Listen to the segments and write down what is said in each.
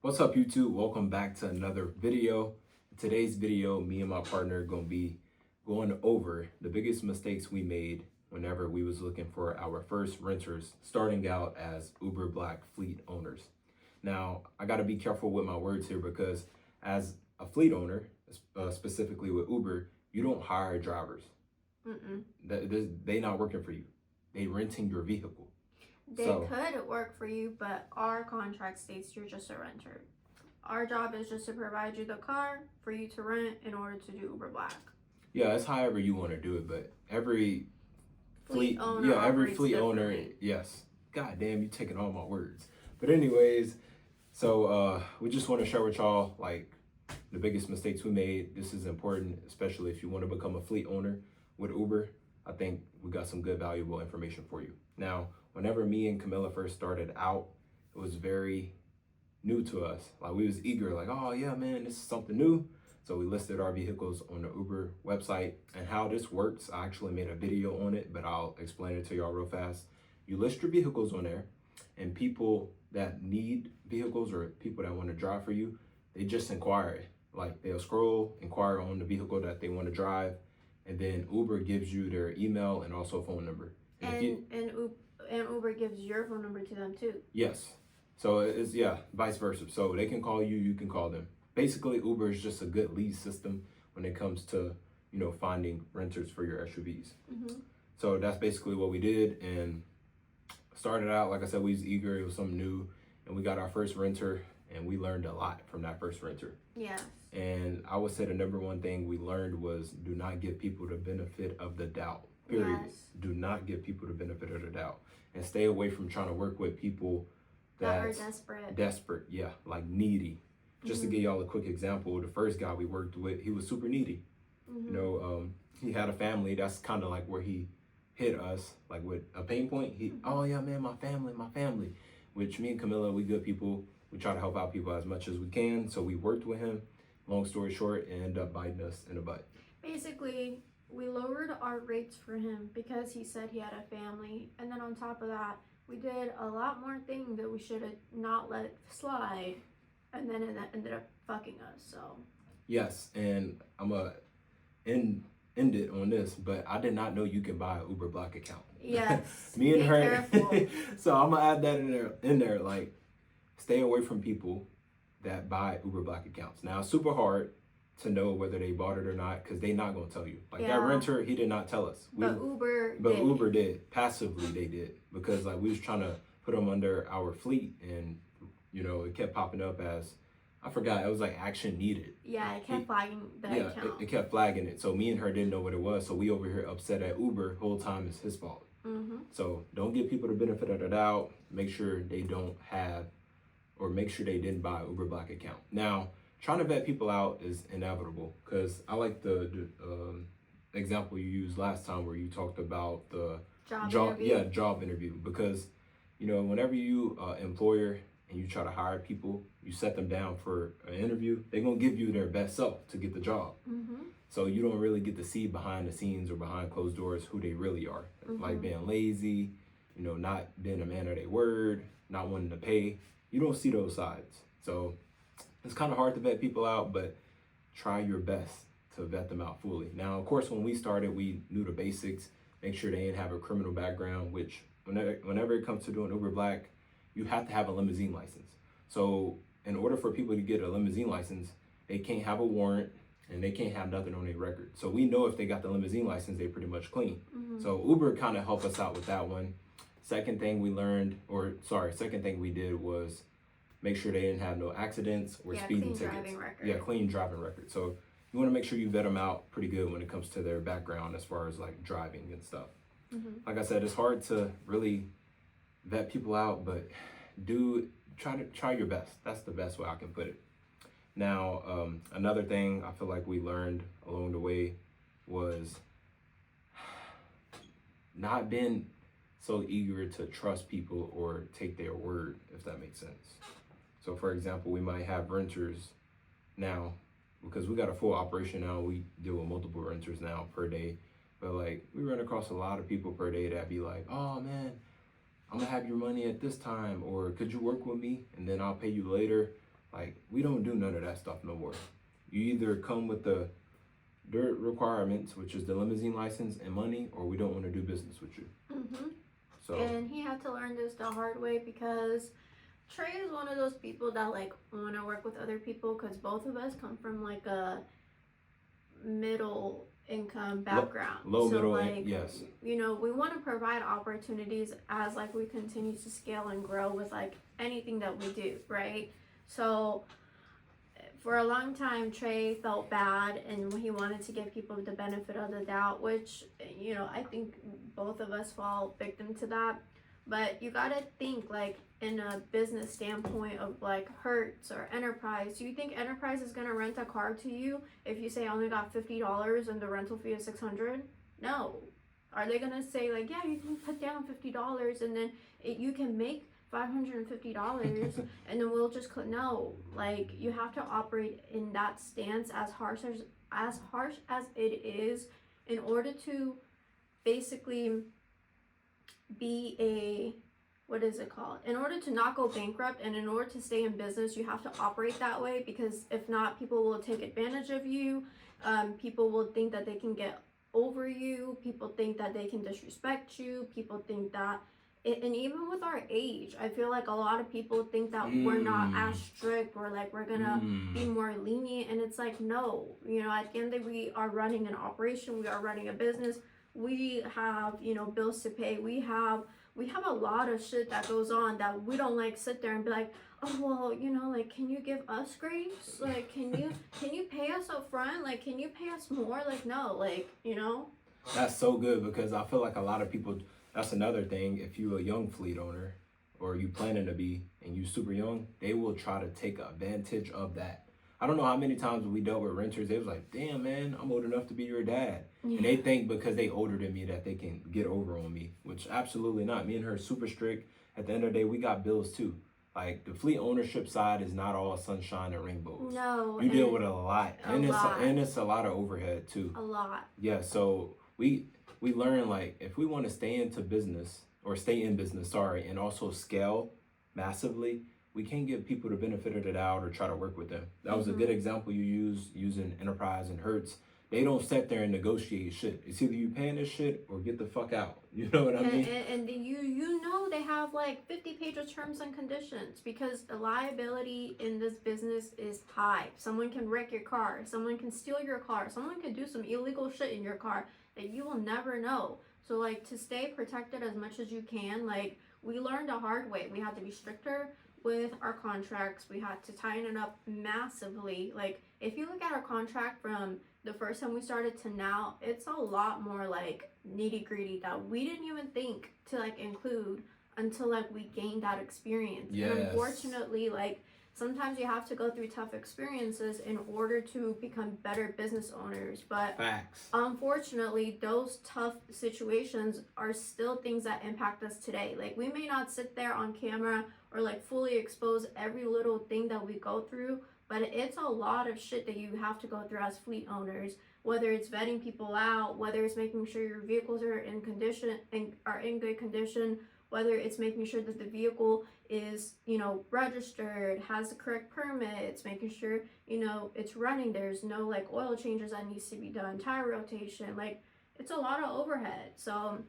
What's up, YouTube? Welcome back to another video. In today's video, me and my partner are going to be going over the biggest mistakes we made whenever we was looking for our first renters starting out as Uber Black fleet owners. Now, I got to be careful with my words here because as a fleet owner, specifically with Uber, you don't hire drivers. They not working for you. They renting your vehicle. They could work for you, but our contract states you're just a renter. Our job is just to provide you the car for you to rent in order to do Uber Black. Yeah, it's however you want to do it, but every fleet owner, yes. God damn, you taking all my words. But anyways, so we just want to share with y'all like the biggest mistakes we made. This is important, especially if you want to become a fleet owner with Uber. I think we got some good, valuable information for you. Now, whenever me and Camilla first started out, it was very new to us. Like we was eager, like, oh yeah, man, this is something new. So we listed our vehicles on the Uber website, and how this works, I actually made a video on it, but I'll explain it to y'all real fast. You list your vehicles on there, and people that need vehicles or people that want to drive for you, they just inquire. Like they'll scroll, inquire on the vehicle that they want to drive, and then Uber gives you their email and also phone number. And Uber gives your phone number to them too. Yes. So it's vice versa. So they can call you, you can call them. Basically, Uber is just a good lead system when it comes to, finding renters for your SUVs. So that's basically what we did, and started out, like I said, we was eager, it was something new, and we got our first renter, and we learned a lot from that first renter. Yeah. And I would say the number one thing we learned was do not give people the benefit of the doubt. Period. Yes. Do not give people the benefit of the doubt, and stay away from trying to work with people that are desperate. Desperate, yeah, like needy. Just to give y'all a quick example, the first guy we worked with, he was super needy. He had a family. That's kind of like where he hit us, like with a pain point. Oh yeah, man, my family. Which me and Camilla, we good people. We try to help out people as much as we can. So we worked with him. Long story short, it ended up biting us in the butt. Basically, we lowered our rates for him because he said he had a family, and then on top of that, we did a lot more things that we should have not let slide, and then it ended up fucking us. So yes, and I'm gonna end it on this, but I did not know you can buy an Uber Black account. Yes. Me and her. Careful. So I'm gonna add that in there. Like, stay away from people that buy Uber Black accounts. Now it's super hard to know whether they bought it or not, because they not gonna tell you. Like that renter, he did not tell us. But Uber did. Passively they did, because like we was trying to put them under our fleet, and it kept popping up as, I forgot, it was like action needed. Yeah, it kept flagging the account. It kept flagging it. So me and her didn't know what it was. So we over here upset at Uber. Whole time is his fault. So don't give people the benefit of the doubt. Make sure they don't have, or make sure they didn't buy an Uber Black account. Now, trying to vet people out is inevitable, because I like the example you used last time where you talked about the job interview. Because whenever you employer and you try to hire people, you set them down for an interview, they're gonna give you their best self to get the job. So you don't really get to see behind the scenes or behind closed doors who they really are. Like being lazy, not being a man of their word, not wanting to pay. You don't see those sides. So it's kind of hard to vet people out, but try your best to vet them out fully. Now, of course, when we started, we knew the basics. Make sure they didn't have a criminal background, which whenever it comes to doing Uber Black, you have to have a limousine license. So in order for people to get a limousine license, they can't have a warrant and they can't have nothing on their record. So we know if they got the limousine license, they pretty much clean. So Uber kind of helped us out with that one. Second thing we did was make sure they didn't have no accidents or speeding tickets. Clean driving record. So you want to make sure you vet them out pretty good when it comes to their background as far as like driving and stuff. Like I said, it's hard to really vet people out, but try your best. That's the best way I can put it. Now, another thing I feel like we learned along the way was not being so eager to trust people or take their word, if that makes sense. So for example, we might have renters now, because we got a full operation now, we deal with multiple renters now per day. But like, we run across a lot of people per day that be like, oh man, I'm gonna have your money at this time, or could you work with me and then I'll pay you later. Like, we don't do none of that stuff no more. You either come with the dirt requirements, which is the limousine license and money, or we don't want to do business with you. So, and he had to learn this the hard way because Trey is one of those people that like want to work with other people because both of us come from like a middle income background. Low so middle, like, yes. You know, we want to provide opportunities as like we continue to scale and grow with like anything that we do, right? So for a long time, Trey felt bad and he wanted to give people the benefit of the doubt, which, you know, I think both of us fall victim to that. But you gotta think like in a business standpoint of like Hertz or Enterprise. Do you think Enterprise is gonna rent a car to you if you say I only got $50 and the rental fee is $600? No. Are they gonna say like, yeah, you can put down $50 and then you can make $550 and then we'll just no. Like you have to operate in that stance as harsh as it is in order to basically be a in order to not go bankrupt and in order to stay in business, you have to operate that way because if not, people will take advantage of you. People will think that they can get over you. People think that they can disrespect you. People think that and even with our age, I feel like a lot of people think that we're not as strict or like we're gonna be more lenient, and it's like no, you know, at the end of the day, we are running an operation, we are running a business, we have, you know, bills to pay, we have a lot of shit that goes on that we don't like sit there and be like, oh well, you know, like can you give us grace, like can you pay us up front, like can you pay us more, like no, like, you know. That's so good because I feel like a lot of people, that's another thing, if you're a young fleet owner or you planning to be and you super young, they will try to take advantage of that. I don't know how many times we dealt with renters, they was like, damn man, I'm old enough to be your dad. Yeah. And they think because they older than me that they can get over on me, which absolutely not. Me and her super strict. At the end of the day, we got bills too. Like the fleet ownership side is not all sunshine and rainbows. No. You deal with a lot. And it's a lot of overhead too. A lot. Yeah, so we learn like if we want to stay in business, and also scale massively, we can't give people the benefit of the doubt or try to work with them. That was a good example you using Enterprise and Hertz. They don't sit there and negotiate shit. It's either you paying this shit or get the fuck out. You know what I mean? And you know they have like 50 pages of terms and conditions because the liability in this business is high. Someone can wreck your car. Someone can steal your car. Someone can do some illegal shit in your car that you will never know. So like to stay protected as much as you can, like we learned the hard way. We had to be stricter with our contracts. We had to tighten it up massively. Like if you look at our contract from the first time we started to now, it's a lot more like nitty gritty that we didn't even think to like include until like we gained that experience. Yes. And unfortunately, like sometimes you have to go through tough experiences in order to become better business owners. But facts. Unfortunately, those tough situations are still things that impact us today. Like we may not sit there on camera or like fully expose every little thing that we go through, but it's a lot of shit that you have to go through as fleet owners, whether it's vetting people out, whether it's making sure your vehicles are in condition and are in good condition, whether it's making sure that the vehicle is, you know, registered, has the correct permits, making sure, you know, it's running, there's no like oil changes that needs to be done, tire rotation, like it's a lot of overhead. So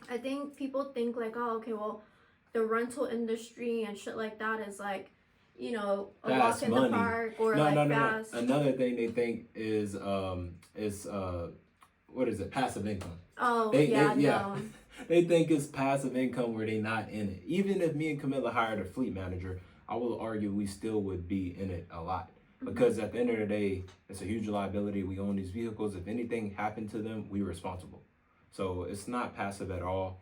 I think people think like, oh, okay, well, the rental industry and shit like that is like, you know, a walk in the park or fast. No. Another thing they think is what is it? Passive income. Oh, no. They think it's passive income where they not in it. Even if me and Camilla hired a fleet manager, I will argue we still would be in it a lot. Because at the end of the day, it's a huge liability. We own these vehicles. If anything happened to them, we're responsible. So it's not passive at all.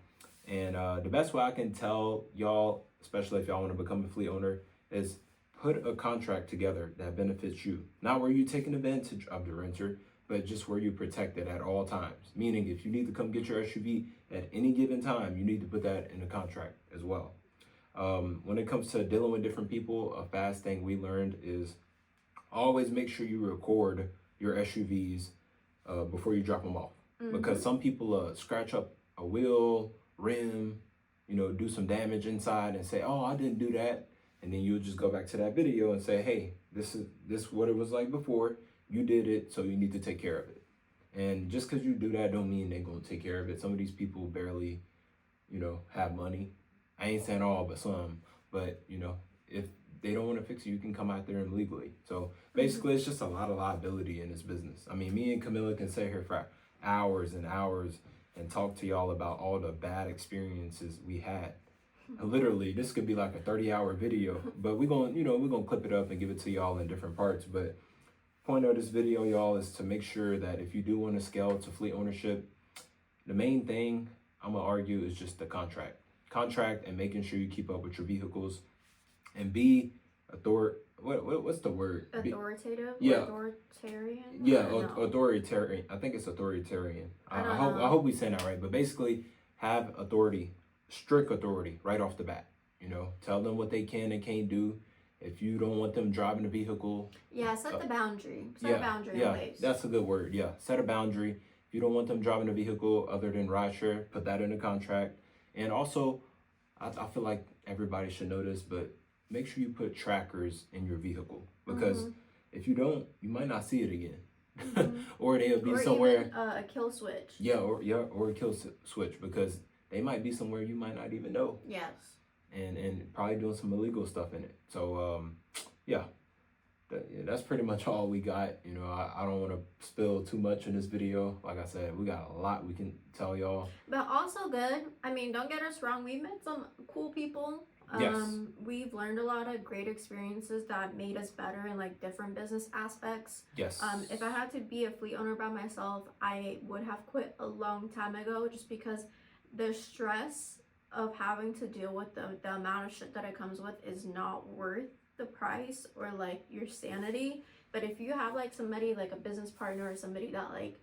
And the best way I can tell y'all, especially if y'all want to become a fleet owner, is put a contract together that benefits you. Not where you're taking advantage of the renter, but just where you're protected at all times. Meaning if you need to come get your SUV at any given time, you need to put that in the contract as well. When it comes to dealing with different people, a fast thing we learned is always make sure you record your SUVs before you drop them off. Because some people scratch up a wheel, rim, you know, do some damage inside and say, oh, I didn't do that. and then you'll just go back to that video and say, hey, this is what it was like before. You did it, so you need to take care of it. And just because you do that don't mean they're going to take care of it. Some of these people barely, have money. I ain't saying all, but some. But, if they don't want to fix it, you can come out there and legally. So basically, it's just a lot of liability in this business. I mean, me and Camilla can sit here for hours and hours and talk to y'all about all the bad experiences we had. Literally, this could be like a 30-hour video, but we're gonna clip it up and give it to y'all in different parts. But point of this video, y'all, is to make sure that if you do want to scale to fleet ownership, the main thing I'm gonna argue is just the contract and making sure you keep up with your vehicles and be what's the word? Authoritative? Yeah. Authoritarian? Yeah, authoritarian. I think it's authoritarian. I hope we saying that right. But basically, have authority, strict authority, right off the bat. Tell them what they can and can't do. If you don't want them driving the vehicle, set the boundary. Set a boundary in place. That's a good word. Yeah, set a boundary. If you don't want them driving the vehicle other than rideshare, put that in the contract. And also, I feel like everybody should know this, but make sure you put trackers in your vehicle, because if you don't, you might not see it again. Or they'll be somewhere. Even, a kill switch. Or a kill switch, because they might be somewhere you might not even know. Yes. And probably doing some illegal stuff in it. So that's pretty much all we got. I don't want to spill too much in this video. Like I said, we got a lot we can tell y'all. But also good. I mean, don't get us wrong. We've met some cool people. Yes. We've learned a lot of great experiences that made us better in like different business aspects. Yes. If I had to be a fleet owner by myself, I would have quit a long time ago, just because the stress of having to deal with the amount of shit that it comes with is not worth the price or like your sanity. But if you have like somebody like a business partner or somebody that like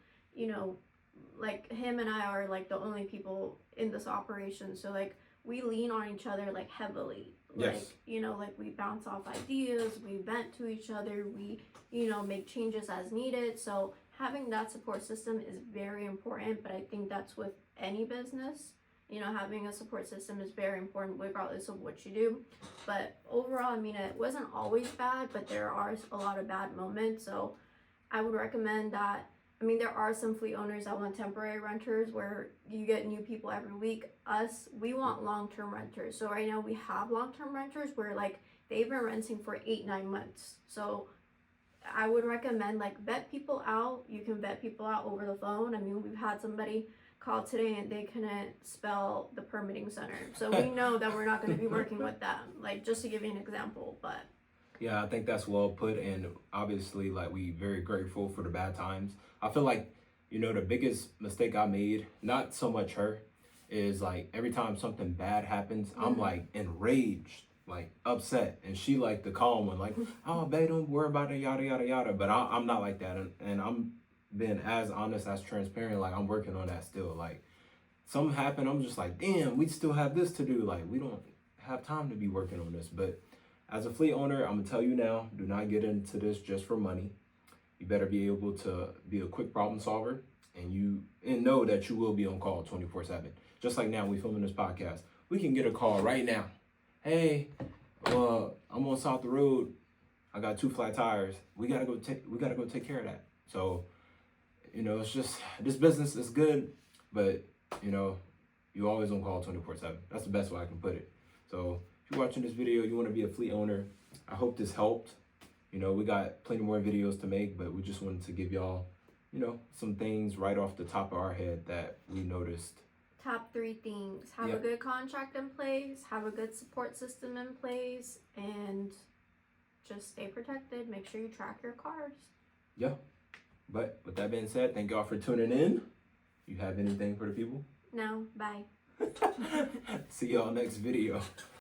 like him and I are like the only people in this operation, so like we lean on each other like heavily. Yes. Like we bounce off ideas, we vent to each other, we make changes as needed. So having that support system is very important. But I think that's with any business. Having a support system is very important regardless of what you do. But overall, I mean, it wasn't always bad, but there are a lot of bad moments. So I would recommend that. I mean, there are some fleet owners that want temporary renters where you get new people every week. We want long-term renters. So right now we have long-term renters where like they've been renting for 8-9 months. So I would recommend like vet people out. You can vet people out over the phone. I mean, we've had somebody call today and they couldn't spell the permitting center. So we know that we're not going to be working with them, like just to give you an example. But yeah, I think that's well put. And obviously, like, we very grateful for the bad times. I feel like, the biggest mistake I made, not so much her, is like every time something bad happens, I'm like enraged, like upset. And she like the calm one, like, oh, babe, don't worry about it, yada, yada, yada. But I'm not like that. And I'm being as honest, as transparent. Like, I'm working on that still. Like, something happened, I'm just like, damn, we still have this to do. Like, we don't have time to be working on this. But as a fleet owner, I'm gonna tell you now, do not get into this just for money. You better be able to be a quick problem solver, and know that you will be on call 24/7. Just like now, we filming this podcast. We can get a call right now. Hey, I'm on South the Road. I got 2 flat tires. We gotta go take care of that. So, it's just, this business is good, but you always on call 24/7. That's the best way I can put it. So if you're watching this video, you want to be a fleet owner, I hope this helped. We got plenty more videos to make, but we just wanted to give y'all, some things right off the top of our head that we noticed. Top 3 things. Have a good contract in place, have a good support system in place, and just stay protected. Make sure you track your cars. Yeah. But with that being said, thank y'all for tuning in. You have anything for the people? No, bye. See y'all next video.